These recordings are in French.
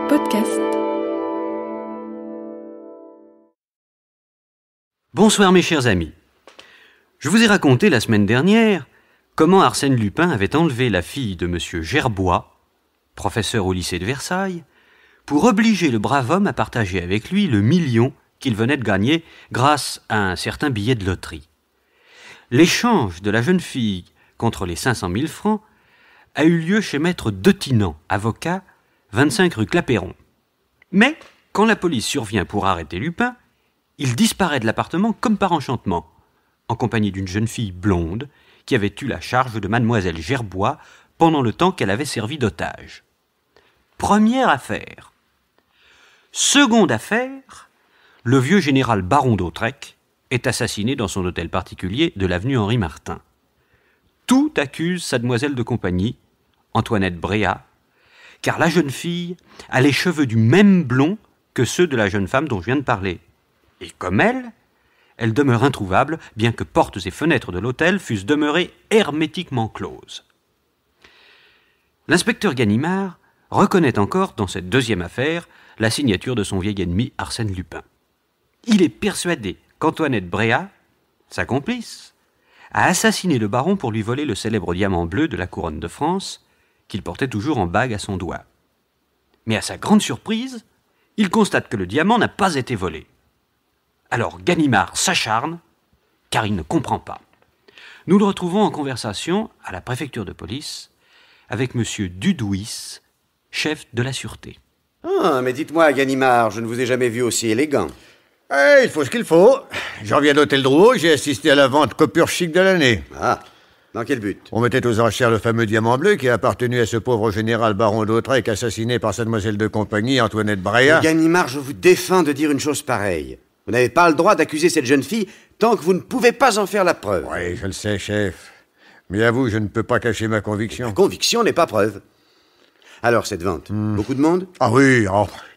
Podcast. Bonsoir mes chers amis. Je vous ai raconté la semaine dernière comment Arsène Lupin avait enlevé la fille de M. Gerbois, professeur au lycée de Versailles, pour obliger le brave homme à partager avec lui le million qu'il venait de gagner grâce à un certain billet de loterie. L'échange de la jeune fille contre les 500 000 francs a eu lieu chez maître Detinant, avocat, 25 rue Clapeyron. Mais, quand la police survient pour arrêter Lupin, il disparaît de l'appartement comme par enchantement, en compagnie d'une jeune fille blonde qui avait eu la charge de mademoiselle Gerbois pendant le temps qu'elle avait servi d'otage. Première affaire. Seconde affaire, le vieux général baron d'Hautrec est assassiné dans son hôtel particulier de l'avenue Henri Martin. Tout accuse sa demoiselle de compagnie, Antoinette Bréhat, car la jeune fille a les cheveux du même blond que ceux de la jeune femme dont je viens de parler. Et comme elle demeure introuvable, bien que portes et fenêtres de l'hôtel fussent demeurées hermétiquement closes. L'inspecteur Ganimard reconnaît encore, dans cette deuxième affaire, la signature de son vieil ennemi Arsène Lupin. Il est persuadé qu'Antoinette Bréhat, sa complice, a assassiné le baron pour lui voler le célèbre diamant bleu de la couronne de France, qu'il portait toujours en bague à son doigt. Mais à sa grande surprise, il constate que le diamant n'a pas été volé. Alors Ganimard s'acharne, car il ne comprend pas. Nous le retrouvons en conversation à la préfecture de police avec M. Dudouis, chef de la sûreté. Ah, mais dites-moi, Ganimard, je ne vous ai jamais vu aussi élégant. Il faut ce qu'il faut. Je reviens d'Hôtel Drouot, j'ai assisté à la vente copure chic de l'année. Ah, dans quel but? On mettait aux enchères le fameux diamant bleu qui a appartenu à ce pauvre général baron d'Hautrec assassiné par sa demoiselle de compagnie, Antoinette Bréhat. Ganimard, je vous défends de dire une chose pareille. Vous n'avez pas le droit d'accuser cette jeune fille tant que vous ne pouvez pas en faire la preuve. Oui, je le sais, chef. Mais à vous, je ne peux pas cacher ma conviction. La conviction n'est pas preuve. Alors, cette vente, beaucoup de monde? Ah oui,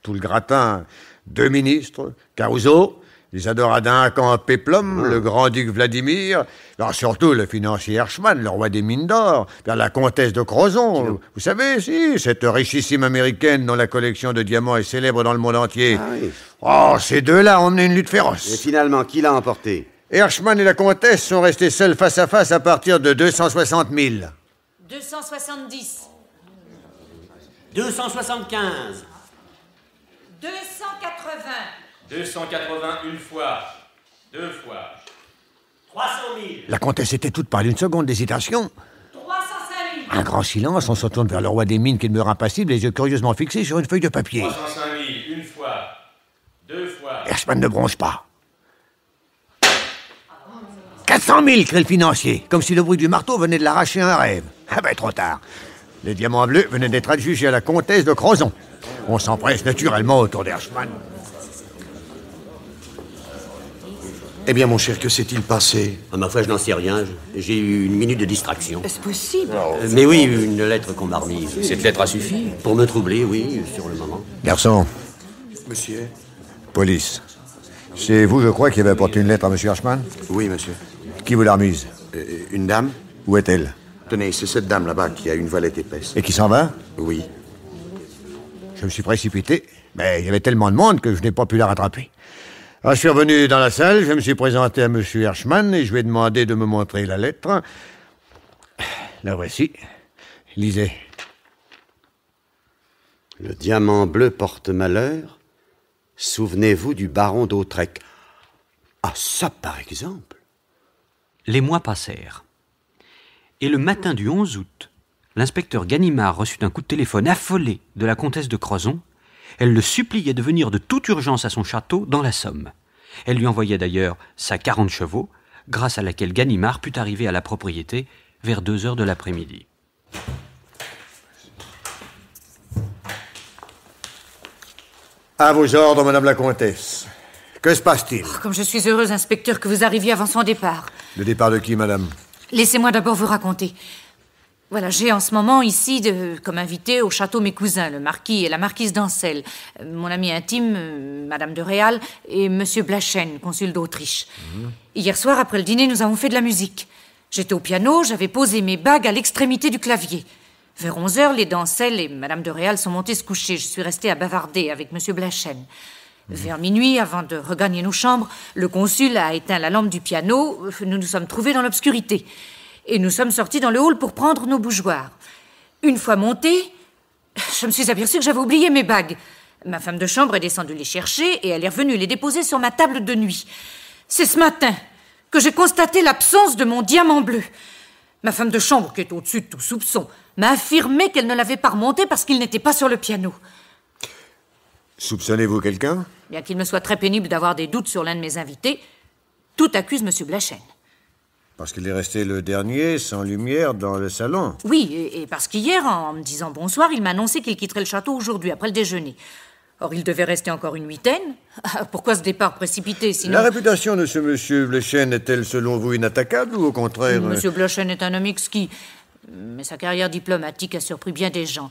tout le gratin. 2 ministres, Caruso, les adoradins Caen Péplum, le grand-duc Vladimir, alors surtout le financier Herschmann, le roi des mines d'or, la comtesse de Crozon. Vous savez, cette richissime américaine dont la collection de diamants est célèbre dans le monde entier. Ah oui. Oh, ces deux-là ont mené une lutte féroce. Et finalement, qui l'a emporté? Herschmann et la comtesse sont restés seuls face à face à partir de 260 000. 270. 275. 280. 280 une fois, 2 fois. 300 000. La comtesse était toute pâle, une seconde d'hésitation. 305 000. Un grand silence, on se tourne vers le roi des mines qui demeure impassible, les yeux curieusement fixés sur une feuille de papier. 305 000 une fois, 2 fois. Herschmann ne bronche pas. 400 000, crie le financier, comme si le bruit du marteau venait de l'arracher un rêve. Ah ben, trop tard. Les diamants bleus venaient d'être adjugés à la comtesse de Crozon. On s'empresse naturellement autour d'Herschmann. Eh bien, mon cher, que s'est-il passé? Ma foi, je n'en sais rien. J'ai eu une minute de distraction. Est-ce possible? Mais oui, une lettre qu'on m'a remise. Cette lettre a suffi. Pour me troubler, oui, sur le moment. Garçon, Monsieur? police. C'est vous, je crois, qui avez apporté une lettre à M. Herschmann? Oui, monsieur. Qui vous l'a remise? Une dame? Où est-elle? Tenez, c'est cette dame là-bas qui a une voilette épaisse. Et qui s'en va? Oui. Je me suis précipité, mais il y avait tellement de monde que je n'ai pas pu la rattraper. Alors, je suis revenu dans la salle, je me suis présenté à M. Herschmann et je lui ai demandé de me montrer la lettre. La voici. Lisez. Le diamant bleu porte malheur. Souvenez-vous du baron d'Hautrec. Ah, ça, par exemple. Les mois passèrent. Et le matin du 11 août, l'inspecteur Ganimard reçut un coup de téléphone affolé de la comtesse de Crozon. Elle le suppliait de venir de toute urgence à son château dans la Somme. Elle lui envoyait d'ailleurs sa 40 chevaux, grâce à laquelle Ganimard put arriver à la propriété vers 2 heures de l'après-midi. À vos ordres, madame la comtesse. Que se passe-t-il? Comme je suis heureuse, inspecteur, que vous arriviez avant son départ. Le départ de qui, madame? Laissez-moi d'abord vous raconter. Voilà, j'ai en ce moment ici, comme invité au château mes cousins, le marquis et la marquise d'Ancel, mon ami intime, madame de Réal, et monsieur Blachen, consul d'Autriche. Hier soir, après le dîner, nous avons fait de la musique. J'étais au piano, j'avais posé mes bagues à l'extrémité du clavier. Vers 11h, les Dancel et Madame de Réal sont montés se coucher. Je suis restée à bavarder avec Monsieur Blachène. Vers minuit, avant de regagner nos chambres, le consul a éteint la lampe du piano. Nous nous sommes trouvés dans l'obscurité. Et nous sommes sortis dans le hall pour prendre nos bougeoirs. Une fois montés, je me suis aperçue que j'avais oublié mes bagues. Ma femme de chambre est descendue les chercher et elle est revenue les déposer sur ma table de nuit. C'est ce matin que j'ai constaté l'absence de mon diamant bleu. Ma femme de chambre, qui est au-dessus de tout soupçon, m'a affirmé qu'elle ne l'avait pas remonté parce qu'il n'était pas sur le piano. Soupçonnez-vous quelqu'un? Bien qu'il me soit très pénible d'avoir des doutes sur l'un de mes invités, tout accuse M. Blachène. Parce qu'il est resté le dernier, sans lumière, dans le salon. Oui, et parce qu'hier, en me disant bonsoir, il m'a annoncé qu'il quitterait le château aujourd'hui, après le déjeuner. Or, il devait rester encore une huitaine. Pourquoi ce départ précipité, sinon... La réputation de ce monsieur Blachène est-elle, selon vous, inattaquable ou au contraire... Monsieur Blachène est un homme exquis, mais sa carrière diplomatique a surpris bien des gens,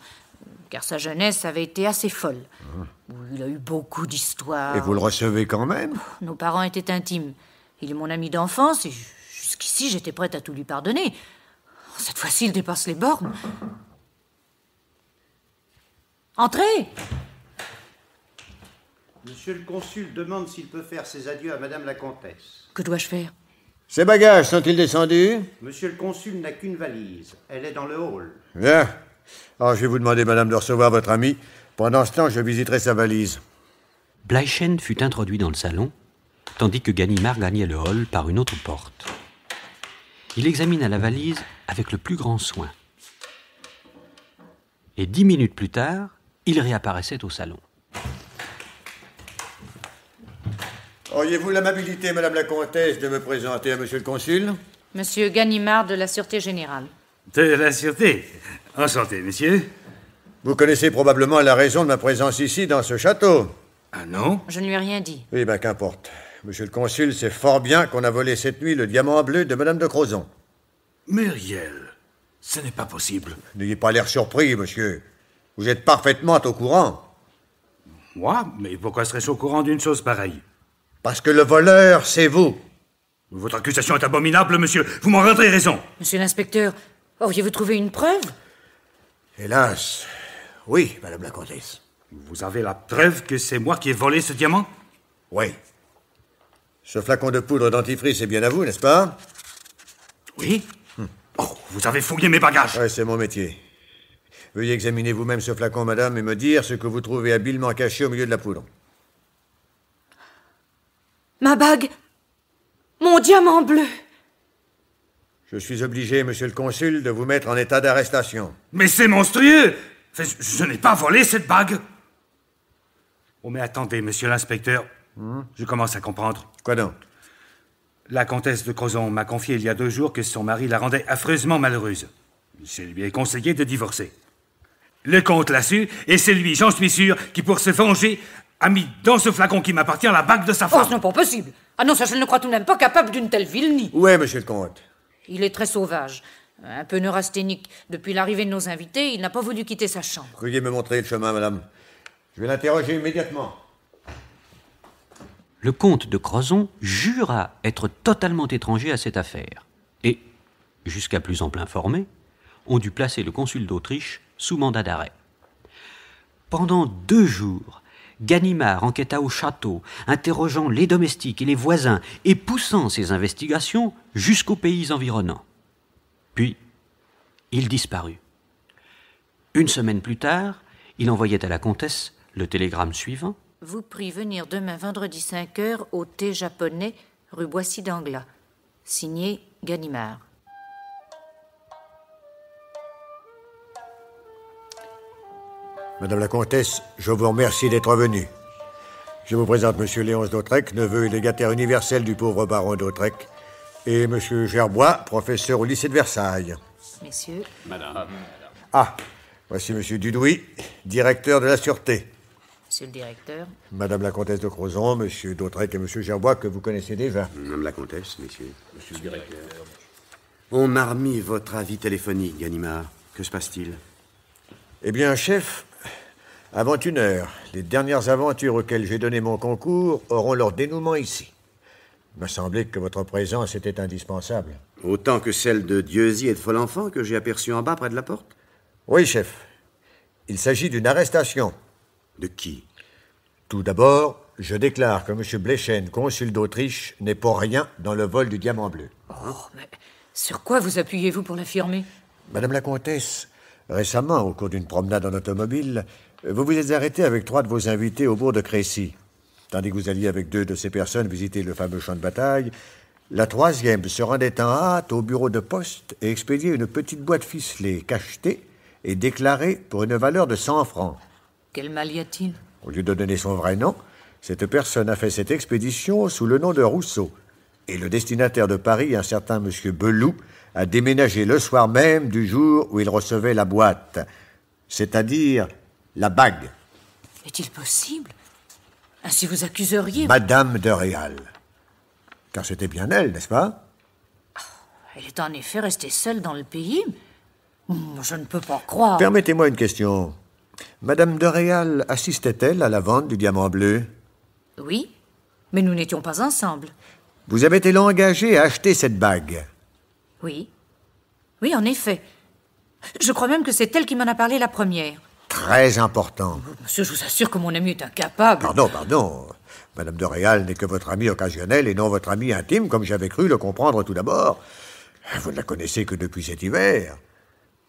car sa jeunesse avait été assez folle. Il a eu beaucoup d'histoires. Et vous le recevez quand même? Nos parents étaient intimes. Il est mon ami d'enfance et jusqu'ici, j'étais prête à tout lui pardonner. Cette fois-ci, il dépasse les bornes. Entrez! Monsieur le consul demande s'il peut faire ses adieux à Madame la comtesse. Que dois-je faire? Ces bagages sont-ils descendus? Monsieur le consul n'a qu'une valise. Elle est dans le hall. Bien. Alors, je vais vous demander, madame, de recevoir votre ami. Pendant ce temps, je visiterai sa valise. Blachène fut introduit dans le salon, tandis que Ganimard gagnait le hall par une autre porte. Il examina la valise avec le plus grand soin. Et 10 minutes plus tard, il réapparaissait au salon. Auriez-vous l'amabilité, madame la comtesse, de me présenter à monsieur le consul? Monsieur Ganimard de la Sûreté Générale. De la sûreté. Enchanté, monsieur. Vous connaissez probablement la raison de ma présence ici, dans ce château. Ah non? Je ne lui ai rien dit. Oui, ben qu'importe. Monsieur le consul sait fort bien qu'on a volé cette nuit le diamant bleu de madame de Crozon. Muriel, ce n'est pas possible. N'ayez pas l'air surpris, monsieur. Vous êtes parfaitement au courant. Moi? Mais pourquoi serais-je au courant d'une chose pareille? Parce que le voleur, c'est vous. Votre accusation est abominable, monsieur. Vous m'en rendrez raison. Monsieur l'inspecteur, auriez-vous trouvé une preuve? Hélas, oui, madame la comtesse. Vous avez la preuve que c'est moi qui ai volé ce diamant? Oui. Ce flacon de poudre dentifrice est bien à vous, n'est-ce pas? Oui. Oh, vous avez fouillé mes bagages. Oui, c'est mon métier. Veuillez examiner vous-même ce flacon, madame, et me dire ce que vous trouvez habilement caché au milieu de la poudre. Ma bague! Mon diamant bleu! Je suis obligé, monsieur le consul, de vous mettre en état d'arrestation. Mais c'est monstrueux! Je n'ai pas volé cette bague! Oh, mais attendez, monsieur l'inspecteur. Je commence à comprendre. Quoi donc? La comtesse de Crozon m'a confié il y a 2 jours que son mari la rendait affreusement malheureuse. Je lui ai conseillé de divorcer. Le comte l'a su, et c'est lui, j'en suis sûr, qui, pour se venger, a mis dans ce flacon qui m'appartient la bague de sa Oh, femme. ce n'est pas possible! Ah non, ça, je ne le crois tout de même pas capable d'une telle vilenie. Où est monsieur le comte? Il est très sauvage, un peu neurasthénique. Depuis l'arrivée de nos invités, il n'a pas voulu quitter sa chambre. Veuillez me montrer le chemin, madame. Je vais l'interroger immédiatement. Le comte de Crozon jura être totalement étranger à cette affaire. Et, jusqu'à plus ample informé, on dut placer le consul d'Autriche sous mandat d'arrêt. Pendant 2 jours, Ganimard enquêta au château, interrogeant les domestiques et les voisins et poussant ses investigations jusqu'aux pays environnants. Puis, il disparut. 1 semaine plus tard, il envoyait à la comtesse le télégramme suivant. Vous prie venir demain vendredi 5h au thé japonais, rue Boissy d'Anglas. Signé Ganimard. Madame la comtesse, je vous remercie d'être venue. Je vous présente monsieur Léonce d'Autrec, neveu et légataire universel du pauvre baron d'Autrec, et monsieur Gerbois, professeur au lycée de Versailles. Messieurs. Ah, voici monsieur Dudouis, directeur de la Sûreté. Monsieur le directeur. Madame la comtesse de Crozon, monsieur d'Autrec et monsieur Gerbois, que vous connaissez déjà. Madame la comtesse, messieurs. Monsieur le directeur. On m'a remis votre avis téléphonique, Ganimard. Que se passe-t-il? Eh bien, chef, avant 1 heure, les dernières aventures auxquelles j'ai donné mon concours auront leur dénouement ici. Il m'a semblé que votre présence était indispensable. Autant que celle de Dieuzy et de Folenfant que j'ai aperçue en bas près de la porte? Oui, chef. Il s'agit d'une arrestation. De qui? Tout d'abord, je déclare que M. Blechen, consul d'Autriche, n'est pour rien dans le vol du diamant bleu. Oh, mais sur quoi vous appuyez-vous pour l'affirmer? Madame la comtesse, récemment, au cours d'une promenade en automobile, vous vous êtes arrêté avec 3 de vos invités au bourg de Crécy. Tandis que vous alliez avec 2 de ces personnes visiter le fameux champ de bataille, la 3e se rendait en hâte au bureau de poste et expédiait une petite boîte ficelée, cachetée et déclarée pour une valeur de 100 francs. Quel mal y a-t-il? Au lieu de donner son vrai nom, cette personne a fait cette expédition sous le nom de Rousseau. Et le destinataire de Paris, un certain M. Belou, a déménagé le soir même du jour où il recevait la boîte, c'est-à-dire la bague. Est-il possible? Ainsi vous accuseriez... Madame de Réal. Car c'était bien elle, n'est-ce pas? Elle est en effet restée seule dans le pays. Je ne peux pas croire... Permettez-moi une question. Madame de Réal assistait-elle à la vente du diamant bleu? Oui, mais nous n'étions pas ensemble. Vous avez été engagé à acheter cette bague? Oui. Oui, en effet. Je crois même que c'est elle qui m'en a parlé la première. Très important. Monsieur, je vous assure que mon ami est incapable. Pardon. Madame de Réal n'est que votre amie occasionnelle et non votre amie intime, comme j'avais cru le comprendre tout d'abord. Vous ne la connaissez que depuis cet hiver.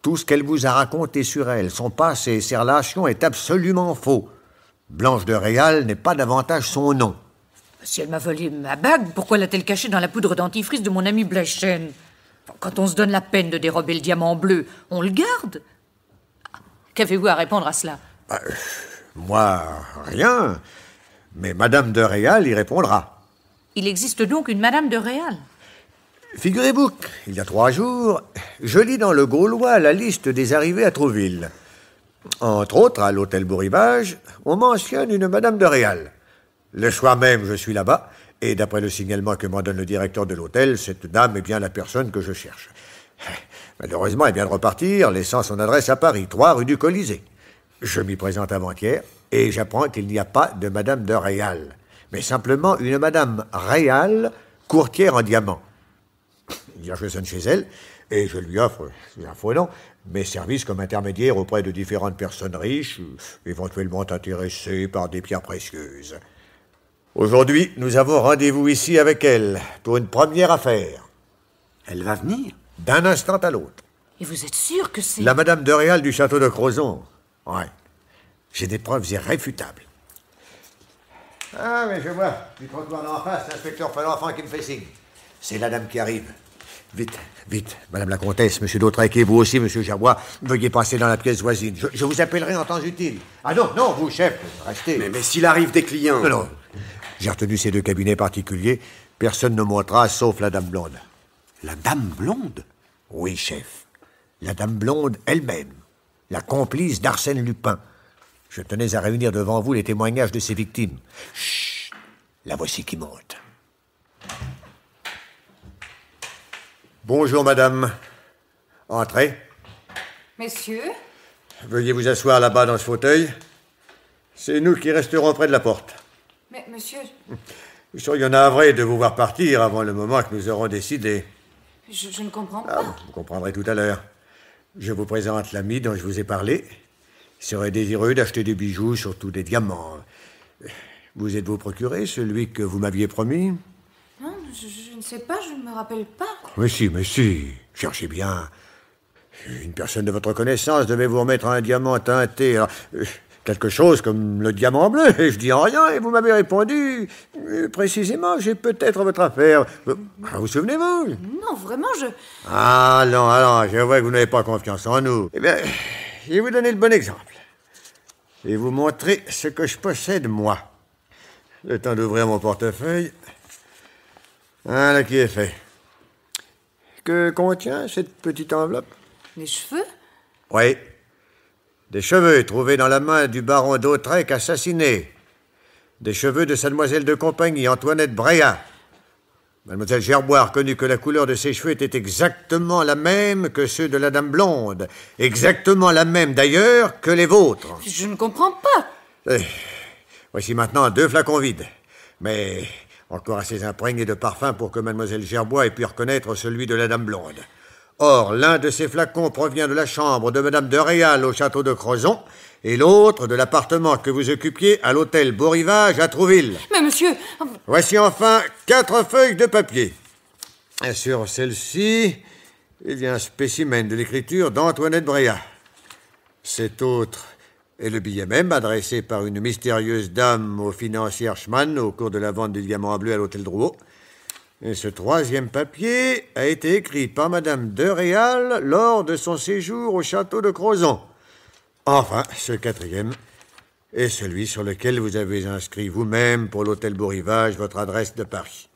Tout ce qu'elle vous a raconté sur elle, son passé et ses relations est absolument faux. Blanche de Réal n'est pas davantage son nom. Si elle m'a volé ma bague, pourquoi l'a-t-elle cachée dans la poudre dentifrice de mon ami Blechen? Quand on se donne la peine de dérober le diamant bleu, on le garde. Qu'avez-vous à répondre à cela? Moi, rien. Mais Madame de Réal y répondra. Il existe donc une Madame de Réal? Figurez-vous qu'il y a 3 jours, je lis dans le Gaulois la liste des arrivées à Trouville. Entre autres, à l'hôtel Beau Rivage, on mentionne une Madame de Réal. Le soir même, je suis là-bas, et d'après le signalement que m'en donne le directeur de l'hôtel, cette dame est bien la personne que je cherche. Malheureusement, elle vient de repartir, laissant son adresse à Paris, 3 rue du Colisée. Je m'y présente avant-hier, et j'apprends qu'il n'y a pas de Madame de Réal, mais simplement une Madame Réal, courtière en diamants. Hier, je sonne chez elle, et je lui offre, c'est un faux nom, mes services comme intermédiaire auprès de différentes personnes riches, éventuellement intéressées par des pierres précieuses. Aujourd'hui, nous avons rendez-vous ici avec elle pour une première affaire. Elle va venir? D'un instant à l'autre. Et vous êtes sûr que c'est... La Madame de Réal du château de Crozon. Ouais. J'ai des preuves irréfutables. Ah, mais je vois, du trottoir d'en face, l'inspecteur Folenfant qui me fait signe. C'est la dame qui arrive. Vite, Madame la Comtesse, Monsieur Dautrec et vous aussi, Monsieur Gerbois, veuillez passer dans la pièce voisine. Je vous appellerai en temps utile. Ah non, vous, chef, restez. Mais s'il arrive des clients... Non. J'ai retenu ces 2 cabinets particuliers. Personne ne montrera, sauf la dame blonde. La dame blonde? Oui, chef. La dame blonde elle-même. La complice d'Arsène Lupin. Je tenais à réunir devant vous les témoignages de ses victimes. Chut! La voici qui monte. Bonjour, madame. Entrez. Messieurs? Veuillez vous asseoir là-bas dans ce fauteuil. C'est nous qui resterons près de la porte. Mais, monsieur... Nous serions navrés de vous voir partir avant le moment que nous aurons décidé. Je ne comprends pas. Vous comprendrez tout à l'heure. Je vous présente l'ami dont je vous ai parlé. Il serait désireux d'acheter des bijoux, surtout des diamants. Vous êtes-vous procuré celui que vous m'aviez promis? Non, je ne sais pas, je ne me rappelle pas. Mais si. Cherchez bien. Une personne de votre connaissance devait vous remettre un diamant teinté. Alors, quelque chose comme le diamant bleu. Et je dis en rien, et vous m'avez répondu. Précisément, j'ai peut-être votre affaire. Vous souvenez-vous? Non, vraiment, Ah non, je vois que vous n'avez pas confiance en nous. Eh bien, je vais vous donner le bon exemple. Et vous montrer ce que je possède, moi. Le temps d'ouvrir mon portefeuille. Voilà qui est fait. Que contient cette petite enveloppe? Les cheveux? Oui. Des cheveux trouvés dans la main du baron d'Autrec assassiné. Des cheveux de sa demoiselle de compagnie, Antoinette Bréa. Mademoiselle Gerbois a reconnu que la couleur de ses cheveux était exactement la même que ceux de la dame blonde. Exactement la même, d'ailleurs, que les vôtres. Je ne comprends pas. Voici maintenant 2 flacons vides. Mais encore assez imprégnés de parfum pour que mademoiselle Gerbois ait pu reconnaître celui de la dame blonde. Or, l'un de ces flacons provient de la chambre de Madame de Réal au château de Crozon, et l'autre de l'appartement que vous occupiez à l'hôtel Beau Rivage à Trouville. Mais monsieur... Voici enfin 4 feuilles de papier. Et sur celle-ci, il y a un spécimen de l'écriture d'Antoinette Bréat. Cet autre est le billet même adressé par une mystérieuse dame au financier Herschmann au cours de la vente du diamant bleu à l'hôtel Drouot. Et ce 3e papier a été écrit par Madame de Réal lors de son séjour au château de Crozon. Enfin, ce 4e est celui sur lequel vous avez inscrit vous-même pour l'hôtel Beau Rivage votre adresse de Paris.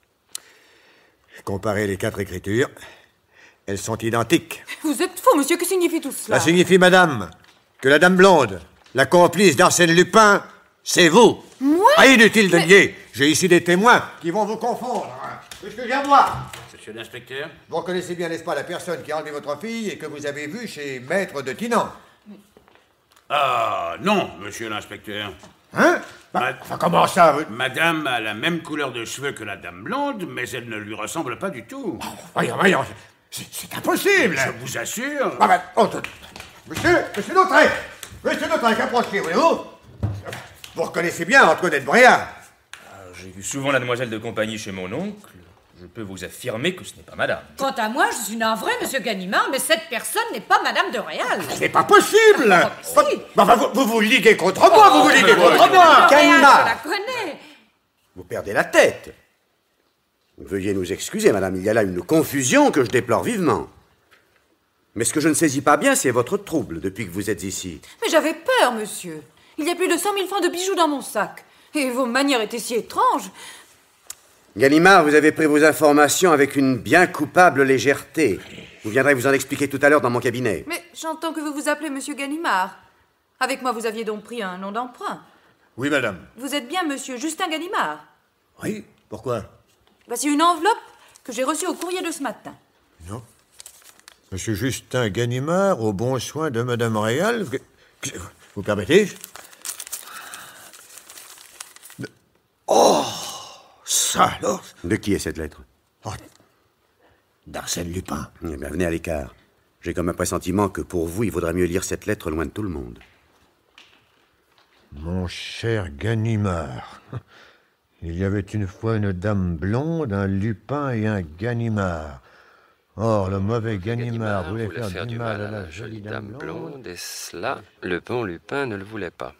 Comparez les 4 écritures. Elles sont identiques. Vous êtes fou, monsieur. Que signifie tout cela? Ça signifie, madame, que la dame blonde, la complice d'Arsène Lupin, c'est vous. Moi? Ah, inutile de nier. J'ai ici des témoins qui vont vous confondre. Puisque je viens voir. Monsieur l'inspecteur? Vous reconnaissez bien, n'est-ce pas, la personne qui a enlevé votre fille et que vous avez vue chez Maître de Tinan? Ah, non, monsieur l'inspecteur. Hein? Enfin, comment ça? Madame a la même couleur de cheveux que la dame blonde, mais elle ne lui ressemble pas du tout. Voyons, c'est impossible. Je vous assure. Ah ben, Monsieur Dautrec, approchez, voyez-vous? Vous reconnaissez bien Antoinette Bréat? J'ai vu souvent la demoiselle de compagnie chez mon oncle. Je peux vous affirmer que ce n'est pas madame. Quant à moi, je suis navré, monsieur Ganimard, mais cette personne n'est pas madame de Réal. C'est pas possible! Si. Vous vous liguez contre moi, vous liguez contre moi! Ganimard, je la connais. Vous perdez la tête. Veuillez nous excuser, madame, il y a là une confusion que je déplore vivement. Mais ce que je ne saisis pas bien, c'est votre trouble depuis que vous êtes ici. Mais j'avais peur, monsieur. Il y a plus de 100 000 francs de bijoux dans mon sac. Et vos manières étaient si étranges. Ganimard, vous avez pris vos informations avec une bien coupable légèreté. Vous viendrez vous en expliquer tout à l'heure dans mon cabinet. Mais j'entends que vous vous appelez monsieur Ganimard. Avec moi, vous aviez donc pris un nom d'emprunt. Oui, madame. Vous êtes bien monsieur Justin Ganimard. Oui, pourquoi? Voici une enveloppe que j'ai reçue au courrier de ce matin. Non. Monsieur Justin Ganimard, au bon soin de Madame Réal. Vous permettez? Oh! Ça alors? De qui est cette lettre? Oh, d'Arsène Lupin. Eh bien, venez à l'écart. J'ai comme un pressentiment que pour vous, il vaudrait mieux lire cette lettre loin de tout le monde. Mon cher Ganimard, il y avait une fois une dame blonde, un Lupin et un Ganimard. Or, le mauvais Ganimard voulait faire du mal à la jolie dame blonde, et cela, le bon Lupin ne le voulait pas.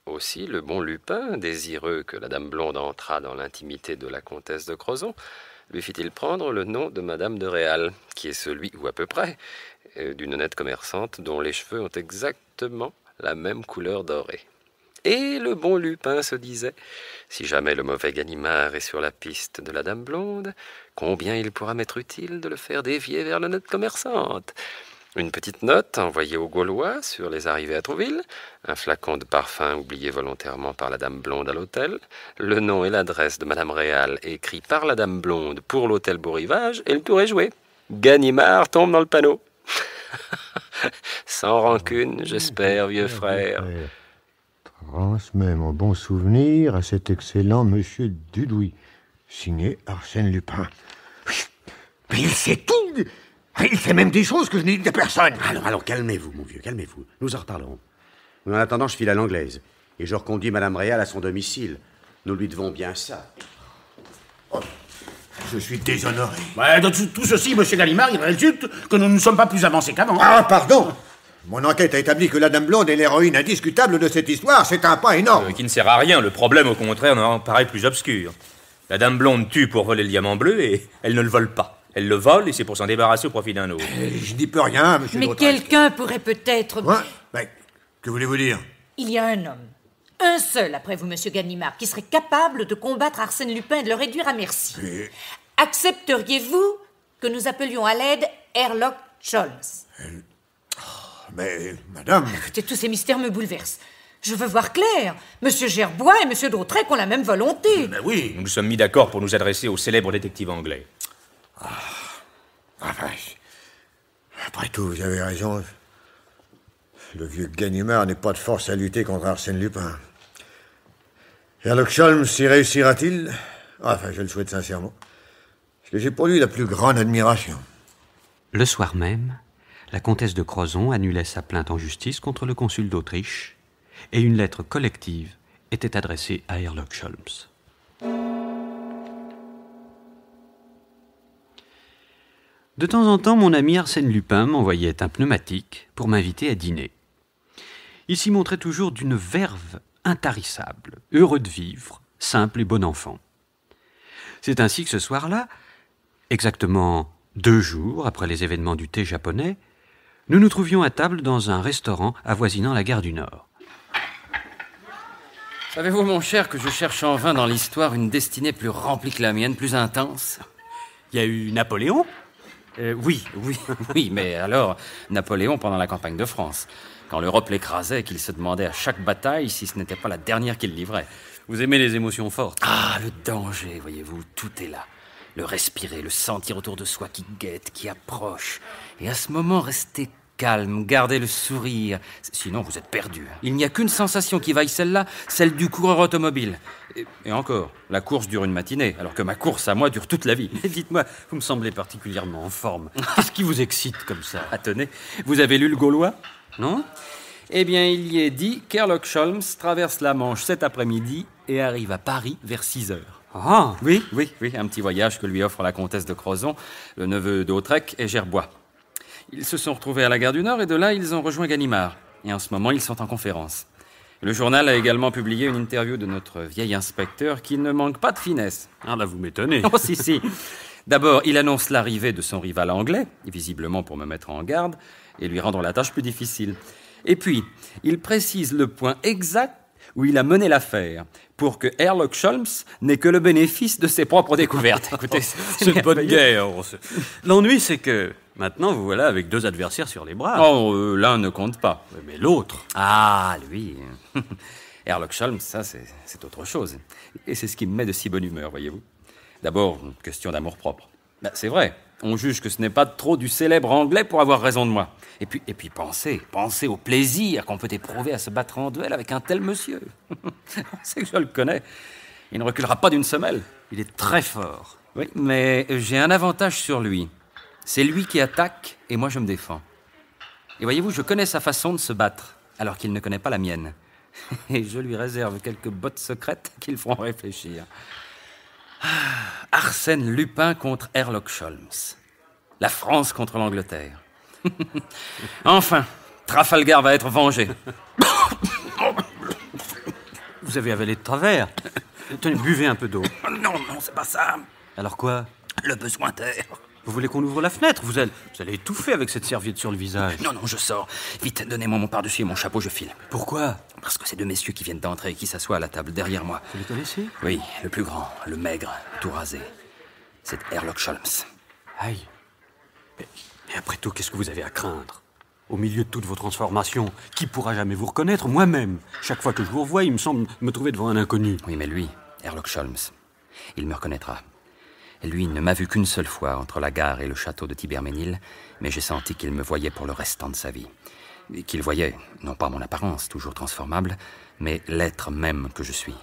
Aussi, le bon Lupin, désireux que la dame blonde entrât dans l'intimité de la comtesse de Crozon, lui fit-il prendre le nom de Madame de Réal, qui est celui, ou à peu près, d'une honnête commerçante dont les cheveux ont exactement la même couleur dorée. Et le bon Lupin se disait, si jamais le mauvais Ganimard est sur la piste de la dame blonde, combien il pourra m'être utile de le faire dévier vers l'honnête commerçante. Une petite note envoyée aux Gaulois sur les arrivées à Trouville, un flacon de parfum oublié volontairement par la dame blonde à l'hôtel, le nom et l'adresse de Madame Réal écrit par la dame blonde pour l'hôtel Beau Rivage, et le tour est joué. Ganimard tombe dans le panneau. Sans rancune, j'espère, vieux frère. Transmets mon bon souvenir à cet excellent monsieur Dudouis, signé Arsène Lupin. Mais il sait tout! Il fait même des choses que je n'ai dit à personne. Alors, calmez-vous, mon vieux, calmez-vous. Nous en reparlerons. En attendant, je file à l'anglaise. Et je reconduis Madame Réal à son domicile. Nous lui devons bien ça. Oh, je suis déshonoré. Ouais, dans tout ceci, monsieur Ganimard, il résulte que nous ne sommes pas plus avancés qu'avant. Ah, pardon! Mon enquête a établi que la dame blonde est l'héroïne indiscutable de cette histoire. C'est un pas énorme. Qui ne sert à rien. Le problème, au contraire, n'en paraît plus obscur. La dame blonde tue pour voler le diamant bleu et elle ne le vole pas. Elle le vole et c'est pour s'en débarrasser au profit d'un autre. Je n'y peux rien, monsieur Mais Dautrec. quelqu'un pourrait peut-être... Mais, que voulez-vous dire? Il y a un homme, un seul après vous, monsieur Ganimard, qui serait capable de combattre Arsène Lupin et de le réduire à merci. Accepteriez-vous que nous appelions à l'aide Herlock Sholmes? Mais, madame... Écoutez, tous ces mystères me bouleversent. Je veux voir clair. Monsieur Gerbois et monsieur Dautrec ont la même volonté. Mais oui, nous nous sommes mis d'accord pour nous adresser au célèbre détective anglais. Après tout, vous avez raison. Le vieux Ganimard n'est pas de force à lutter contre Arsène Lupin. Herlock Sholmes y réussira-t-il? Enfin, je le souhaite sincèrement. Parce que j'ai pour lui la plus grande admiration. Le soir même, la comtesse de Crozon annulait sa plainte en justice contre le consul d'Autriche et une lettre collective était adressée à Herlock Sholmes. De temps en temps, mon ami Arsène Lupin m'envoyait un pneumatique pour m'inviter à dîner. Il s'y montrait toujours d'une verve intarissable, heureux de vivre, simple et bon enfant. C'est ainsi que ce soir-là, exactement 2 jours après les événements du thé japonais, nous nous trouvions à table dans un restaurant avoisinant la gare du Nord. Savez-vous, mon cher, que je cherche en vain dans l'histoire une destinée plus remplie que la mienne, plus intense? Il y a eu Napoléon ? Oui, mais alors, Napoléon pendant la campagne de France, quand l'Europe l'écrasait et qu'il se demandait à chaque bataille si ce n'était pas la dernière qu'il livrait. Vous aimez les émotions fortes? Ah, le danger, voyez-vous, tout est là. Le respirer, le sentir autour de soi qui guette, qui approche. Et à ce moment, restez calme, gardez le sourire. Sinon, vous êtes perdu. Il n'y a qu'une sensation qui vaille celle-là, celle du coureur automobile. Et encore, la course dure une matinée, alors que ma course à moi dure toute la vie. Dites-moi, vous me semblez particulièrement en forme. Qu'est-ce qui vous excite comme ça? Ah, tenez, vous avez lu le Gaulois? Non? Eh bien, il y est dit qu'Herlock Sholmes traverse la Manche cet après-midi et arrive à Paris vers 6 heures. Ah! Oui, un petit voyage que lui offre la comtesse de Crozon, le neveu d'Autrec et Gerbois. Ils se sont retrouvés à la gare du Nord et de là, ils ont rejoint Ganimard. Et en ce moment, ils sont en conférence. Le journal a également publié une interview de notre vieil inspecteur qui ne manque pas de finesse. Ah là, vous m'étonnez. Oh, si. D'abord, il annonce l'arrivée de son rival anglais, visiblement pour me mettre en garde et lui rendre la tâche plus difficile. Et puis, il précise le point exact où il a mené l'affaire, pour que Herlock Sholmes n'ait que le bénéfice de ses propres découvertes. Écoutez, c'est une bonne guerre. L'ennui, c'est que maintenant, vous voilà avec 2 adversaires sur les bras. Oh, l'un ne compte pas. Mais l'autre... Ah, lui... Herlock Sholmes, ça, c'est autre chose. Et c'est ce qui me met de si bonne humeur, voyez-vous. D'abord, une question d'amour-propre. C'est vrai, on juge que ce n'est pas trop du célèbre anglais pour avoir raison de moi. Et puis pensez au plaisir qu'on peut éprouver à se battre en duel avec un tel monsieur. C'est que je le connais. Il ne reculera pas d'une semelle. Il est très fort. Oui, mais j'ai un avantage sur lui. C'est lui qui attaque et moi je me défends. Et voyez-vous, je connais sa façon de se battre, alors qu'il ne connaît pas la mienne. Et je lui réserve quelques bottes secrètes qui le feront réfléchir. Arsène Lupin contre Herlock Sholmes. La France contre l'Angleterre. Enfin, Trafalgar va être vengé. Vous avez avalé de travers. Tenez, buvez un peu d'eau. Non, c'est pas ça. Alors quoi? Le besoin d'air. Vous voulez qu'on ouvre la fenêtre? Vous allez étouffer avec cette serviette sur le visage. Non, je sors. Vite, donnez-moi mon pardessus et mon chapeau, je file. Pourquoi? Parce que ces 2 messieurs qui viennent d'entrer et qui s'assoient à la table derrière moi. Vous les connaissez? Oui, le plus grand, le maigre, tout rasé. C'est Herlock Sholmes. Aïe. Mais après tout, qu'est-ce que vous avez à craindre? Au milieu de toutes vos transformations, qui pourra jamais vous reconnaître? Moi-même. Chaque fois que je vous revois, il me semble me trouver devant un inconnu. Oui, mais lui, Herlock Sholmes, il me reconnaîtra. Lui ne m'a vu qu'une seule fois entre la gare et le château de Thibermesnil, mais j'ai senti qu'il me voyait pour le restant de sa vie. Qu'il voyait, non pas mon apparence, toujours transformable, mais l'être même que je suis.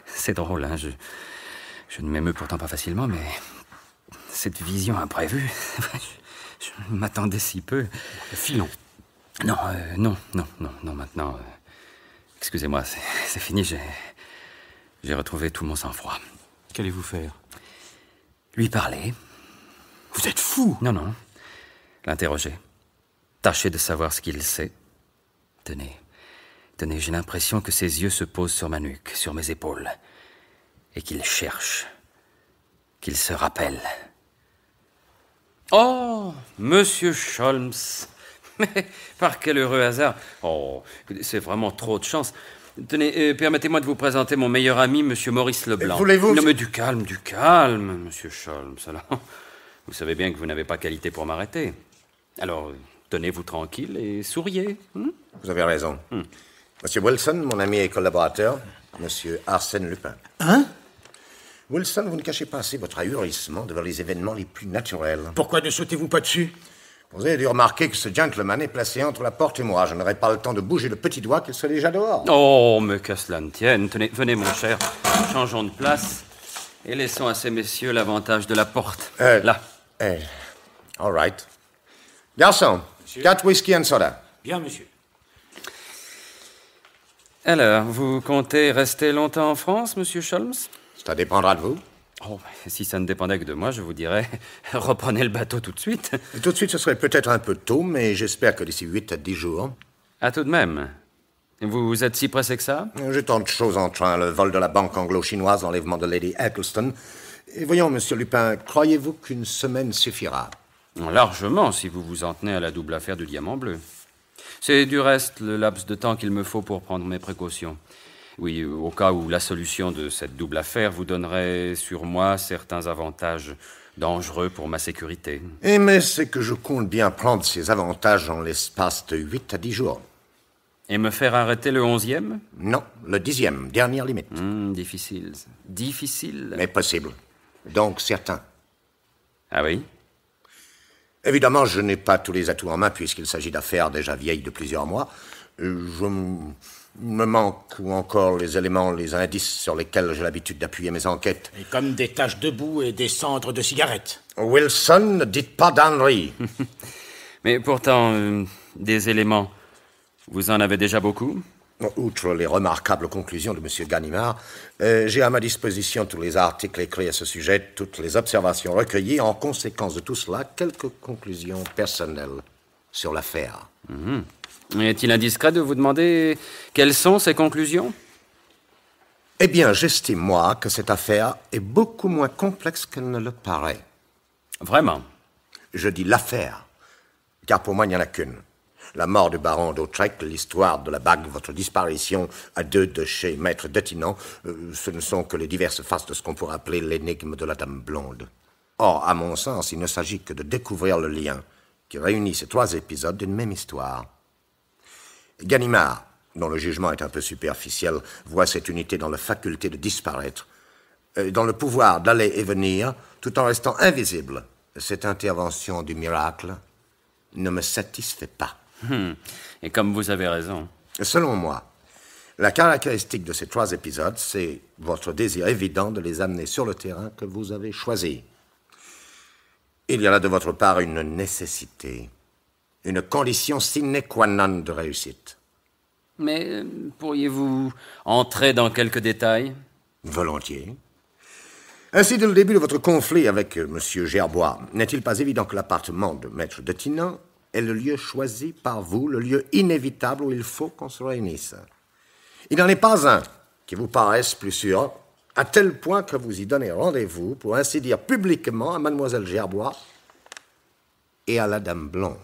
C'est drôle, hein, je ne m'émeus pourtant pas facilement, mais cette vision imprévue, je m'attendais si peu. Filons. Non, maintenant... excusez-moi, c'est fini, j'ai retrouvé tout mon sang-froid. Qu'allez-vous faire? Lui parler. Vous êtes fou! Non. L'interroger. Tâcher de savoir ce qu'il sait. Tenez, j'ai l'impression que ses yeux se posent sur ma nuque, sur mes épaules. Et qu'il cherche. Qu'il se rappelle. Oh, Monsieur Sholmes! Mais par quel heureux hasard! Oh, c'est vraiment trop de chance. Tenez, permettez-moi de vous présenter mon meilleur ami, Monsieur Maurice Leblanc. Voulez-vous... Non, mais du calme, Monsieur Sholmes. Alors, vous savez bien que vous n'avez pas qualité pour m'arrêter. Alors, tenez-vous tranquille et souriez. Vous avez raison. Monsieur Wilson, mon ami et collaborateur, Monsieur Arsène Lupin. Hein? Wilson, vous ne cachez pas assez votre ahurissement devant les événements les plus naturels. Pourquoi ne sautez-vous pas dessus? Vous avez dû remarquer que ce gentleman est placé entre la porte et moi. Je n'aurai pas le temps de bouger le petit doigt qu'il soit déjà dehors. Oh, mais que cela ne tienne. Tenez, venez, mon cher. Changeons de place et laissons à ces messieurs l'avantage de la porte. Là. All right. Garçon, 4 whisky and soda. Bien, monsieur. Alors, vous comptez rester longtemps en France, monsieur Sholmes? Ça dépendra de vous. Oh, si ça ne dépendait que de moi, je vous dirais, reprenez le bateau tout de suite. Et tout de suite, ce serait peut-être un peu tôt, mais j'espère que d'ici 8 à 10 jours... Ah, tout de même. Vous êtes si pressé que ça? J'ai tant de choses en train. Le vol de la banque anglo-chinoise, l'enlèvement de Lady Eccleston. Et voyons, monsieur Lupin, croyez-vous qu'une semaine suffira? Largement, si vous vous en tenez à la double affaire du diamant bleu. C'est du reste le laps de temps qu'il me faut pour prendre mes précautions. Oui, au cas où la solution de cette double affaire vous donnerait sur moi certains avantages dangereux pour ma sécurité. Mais c'est que je compte bien prendre ces avantages en l'espace de 8 à 10 jours. Et me faire arrêter le 11e? Non, le 10e, dernière limite. Difficile. Difficile? Mais possible. Donc certain. Ah oui? Évidemment, je n'ai pas tous les atouts en main puisqu'il s'agit d'affaires déjà vieilles de plusieurs mois. Me manquent encore les éléments, les indices sur lesquels j'ai l'habitude d'appuyer mes enquêtes. Et comme des taches de boue et des cendres de cigarettes. Wilson, ne dites pas d'âneries. Mais pourtant, des éléments, vous en avez déjà beaucoup? Outre les remarquables conclusions de M. Ganimard, j'ai à ma disposition tous les articles écrits à ce sujet, toutes les observations recueillies, en conséquence de tout cela, quelques conclusions personnelles sur l'affaire. Est-il indiscret de vous demander quelles sont ces conclusions? Eh bien, j'estime, moi, que cette affaire est beaucoup moins complexe qu'elle ne le paraît. Vraiment? Je dis l'affaire, car pour moi, il n'y en a qu'une. La mort du baron d'Autrec, l'histoire de la bague, votre disparition à 2 de chez Maître Detinan, ce ne sont que les diverses faces de ce qu'on pourrait appeler l'énigme de la Dame Blonde. Or, à mon sens, il ne s'agit que de découvrir le lien qui réunit ces 3 épisodes d'une même histoire. Ganimard, dont le jugement est un peu superficiel, voit cette unité dans la faculté de disparaître, dans le pouvoir d'aller et venir, tout en restant invisible. Cette intervention du miracle ne me satisfait pas. Et comme vous avez raison. Selon moi, la caractéristique de ces 3 épisodes, c'est votre désir évident de les amener sur le terrain que vous avez choisi. Il y a là de votre part une nécessité, une condition sine qua non de réussite. Mais pourriez-vous entrer dans quelques détails? Volontiers. Ainsi, dès le début de votre conflit avec M. Gerbois, n'est-il pas évident que l'appartement de Maître Detinan est le lieu choisi par vous, le lieu inévitable où il faut qu'on se réunisse? Il n'en est pas un qui vous paraisse plus sûr, à tel point que vous y donnez rendez-vous, pour ainsi dire publiquement, à Mademoiselle Gerbois et à la Dame Blonde.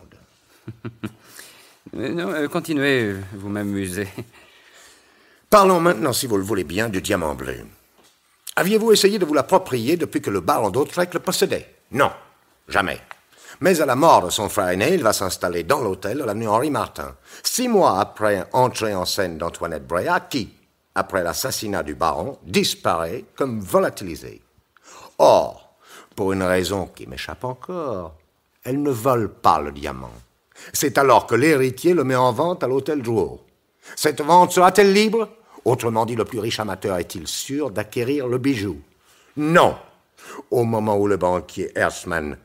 Non, continuez, vous m'amusez. Parlons maintenant, si vous le voulez bien, du diamant bleu. Aviez-vous essayé de vous l'approprier depuis que le baron d'Autrec le possédait? Non, jamais. Mais à la mort de son frère aîné, il va s'installer dans l'hôtel de l'avenue Henri Martin. 6 mois après entrée en scène d'Antoinette Bréhat, qui, après l'assassinat du baron, disparaît comme volatilisée. Or, pour une raison qui m'échappe encore, elle ne vole pas le diamant. C'est alors que l'héritier le met en vente à l'hôtel Drouot. Cette vente sera-t-elle libre? Autrement dit, le plus riche amateur est-il sûr d'acquérir le bijou? Non. Au moment où le banquier Hersman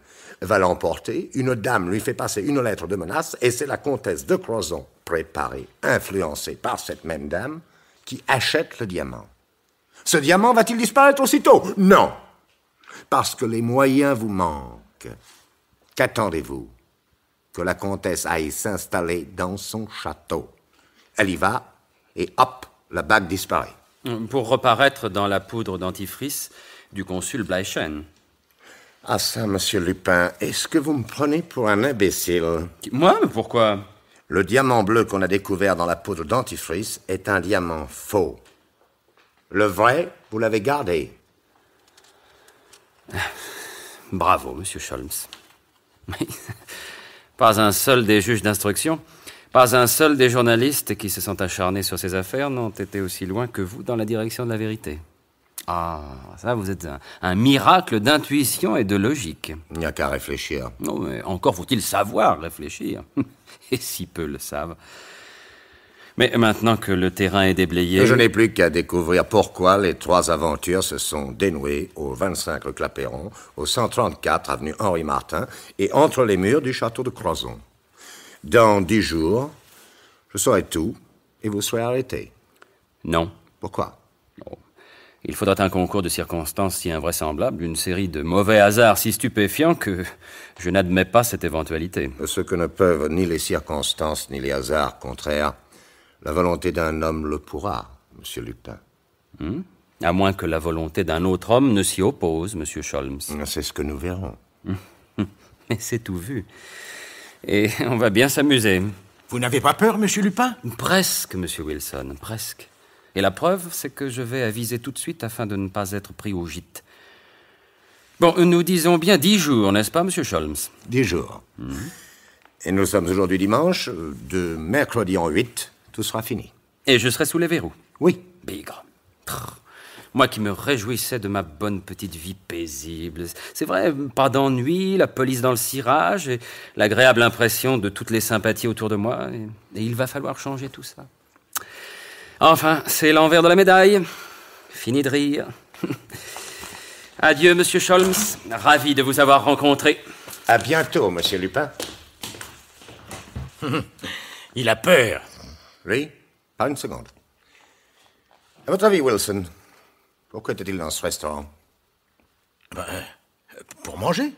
va l'emporter, une dame lui fait passer une lettre de menace et c'est la comtesse de Crozon, préparée, influencée par cette même dame, qui achète le diamant. Ce diamant va-t-il disparaître aussitôt? Non. Parce que les moyens vous manquent. Qu'attendez-vous? Que la comtesse aille s'installer dans son château. Elle y va et hop, la bague disparaît. Pour reparaître dans la poudre dentifrice du consul Bleichen. Ah ça, monsieur Lupin, est-ce que vous me prenez pour un imbécile? Moi? Mais pourquoi? Le diamant bleu qu'on a découvert dans la poudre dentifrice est un diamant faux. Le vrai, vous l'avez gardé. Bravo, monsieur Sholmes. Pas un seul des juges d'instruction, pas un seul des journalistes qui se sont acharnés sur ces affaires n'ont été aussi loin que vous dans la direction de la vérité. Ah, ça, vous êtes un miracle d'intuition et de logique. Il n'y a qu'à réfléchir. Non, mais encore faut-il savoir réfléchir. Et si peu le savent. Mais maintenant que le terrain est déblayé... Je n'ai plus qu'à découvrir pourquoi les 3 aventures se sont dénouées au 25 rue Clapeyron, au 134 avenue Henri Martin et entre les murs du château de Crozon. Dans 10 jours, je saurai tout et vous serez arrêté. Non. Pourquoi? Il faudrait un concours de circonstances si invraisemblable, une série de mauvais hasards si stupéfiants que je n'admets pas cette éventualité. Ce que ne peuvent ni les circonstances ni les hasards contraires, la volonté d'un homme le pourra, Monsieur Lupin. À moins que la volonté d'un autre homme ne s'y oppose, Monsieur Sholmes. C'est ce que nous verrons. Mais c'est tout vu. Et on va bien s'amuser. Vous n'avez pas peur, Monsieur Lupin? Presque, Monsieur Wilson, presque. Et la preuve, c'est que je vais aviser tout de suite afin de ne pas être pris au gîte. Bon, nous disons bien 10 jours, n'est-ce pas, Monsieur Sholmes? 10 jours. Et nous sommes aujourd'hui dimanche, de mercredi en 8, tout sera fini. Et je serai sous les verrous? Oui. Bigre. Moi qui me réjouissais de ma bonne petite vie paisible. C'est vrai, pas d'ennui, la police dans le cirage et l'agréable impression de toutes les sympathies autour de moi. Et il va falloir changer tout ça. Enfin, c'est l'envers de la médaille. Fini de rire. Adieu, Monsieur Sholmes. Ravi de vous avoir rencontré. À bientôt, Monsieur Lupin. Il a peur. Oui, pas une seconde. À votre avis, Wilson, pourquoi était-il dans ce restaurant? Pour manger.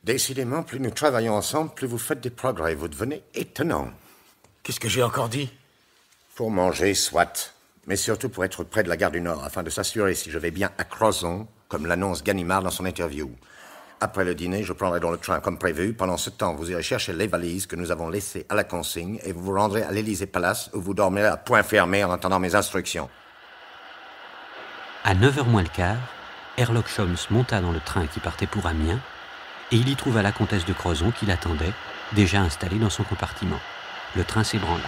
Décidément, plus nous travaillons ensemble, plus vous faites des progrès. Vous devenez étonnant. Qu'est-ce que j'ai encore dit? Pour manger, soit. Mais surtout pour être près de la gare du Nord, afin de s'assurer si je vais bien à Crozon, comme l'annonce Ganimard dans son interview. Après le dîner, je prendrai dans le train comme prévu. Pendant ce temps, vous irez chercher les valises que nous avons laissées à la consigne et vous vous rendrez à l'Élysée Palace où vous dormirez à point fermé en attendant mes instructions. À 9h moins le quart, Herlock Sholmes monta dans le train qui partait pour Amiens et il y trouva la comtesse de Crozon qui l'attendait, déjà installée dans son compartiment. Le train s'ébranla.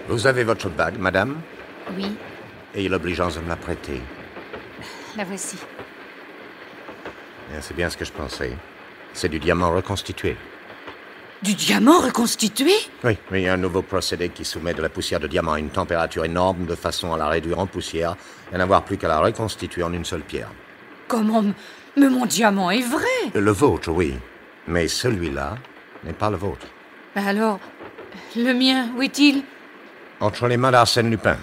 Vous avez votre bague, madame? Oui, Ayez l'obligeance de me la prêter. la voici. C'est bien ce que je pensais. C'est du diamant reconstitué. Du diamant reconstitué? Oui, mais il y a un nouveau procédé qui soumet de la poussière de diamant à une température énorme de façon à la réduire en poussière et n'avoir plus qu'à la reconstituer en une seule pierre. Comment? Mais mon diamant est vrai! Le vôtre, oui. Mais celui-là n'est pas le vôtre. Alors, le mien, où est-il? Entre les mains d'Arsène Lupin.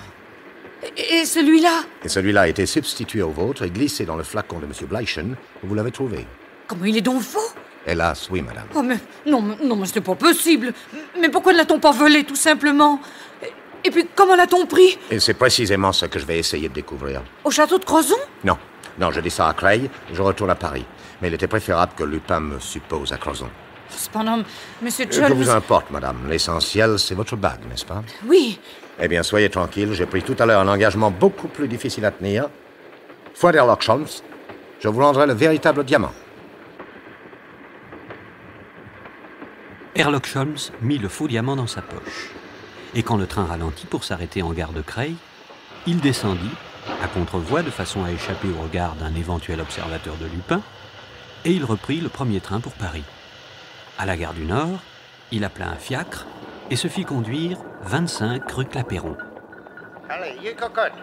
Et celui-là? Et celui-là a été substitué au vôtre et glissé dans le flacon de M. Bleichen, où vous l'avez trouvé. Comment il est donc faux? Hélas, oui, madame. Oh, mais non, mais c'est pas possible. Mais pourquoi ne l'a-t-on pas volé, tout simplement? Et puis, comment l'a-t-on pris? Et c'est précisément ce que je vais essayer de découvrir. Au château de Crozon? Non, je descends à Creil et je retourne à Paris. Mais il était préférable que Lupin me suppose à Crozon. Cependant, Monsieur Que Sholmes... vous importe, madame. L'essentiel, c'est votre bague, n'est-ce pas? Oui. Eh bien, soyez tranquille. J'ai pris tout à l'heure un engagement beaucoup plus difficile à tenir. Foi d'Herlock Sholmes, je vous rendrai le véritable diamant. Herlock Sholmes mit le faux diamant dans sa poche. Et quand le train ralentit pour s'arrêter en gare de Creil, il descendit, à contre-voie de façon à échapper au regard d'un éventuel observateur de Lupin, et il reprit le premier train pour Paris. À la gare du Nord, il appela un fiacre et se fit conduire 25 rue Clapeyron. Allez, y cocotte.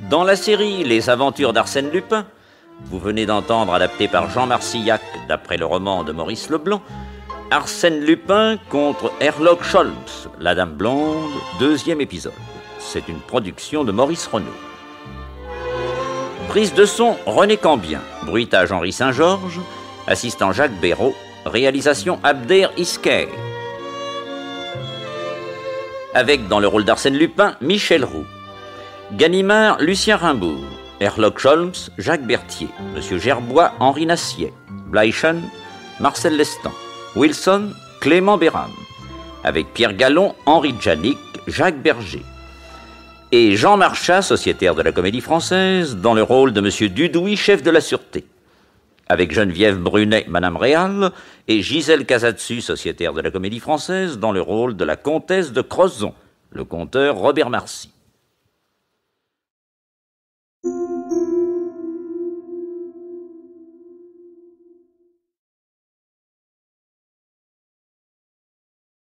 Dans la série Les aventures d'Arsène Lupin, vous venez d'entendre, adapté par Jean Marcillac d'après le roman de Maurice Leblanc, Arsène Lupin contre Herlock Sholmes, la Dame Blonde, 2e épisode. C'est une production de Maurice Renaud. Prise de son, René Cambien. Bruitage, Henri Saint-Georges. Assistant, Jacques Béraud. Réalisation, Abder Isker. Avec, dans le rôle d'Arsène Lupin, Michel Roux. Ganimard, Lucien Rimbaud. Herlock Sholmes, Jacques Berthier. Monsieur Gerbois, Henri Nassier. Bleichen, Marcel Lestan. Wilson, Clément Béram. avec Pierre Gallon, Henri Djanik, Jacques Berger. Et Jean Marchas, sociétaire de la Comédie Française, dans le rôle de M. Dudouis, chef de la Sûreté, avec Geneviève Brunet, Madame Réal, et Gisèle Casatsu, sociétaire de la Comédie Française, dans le rôle de la comtesse de Crozon, le conteur Robert Marcy.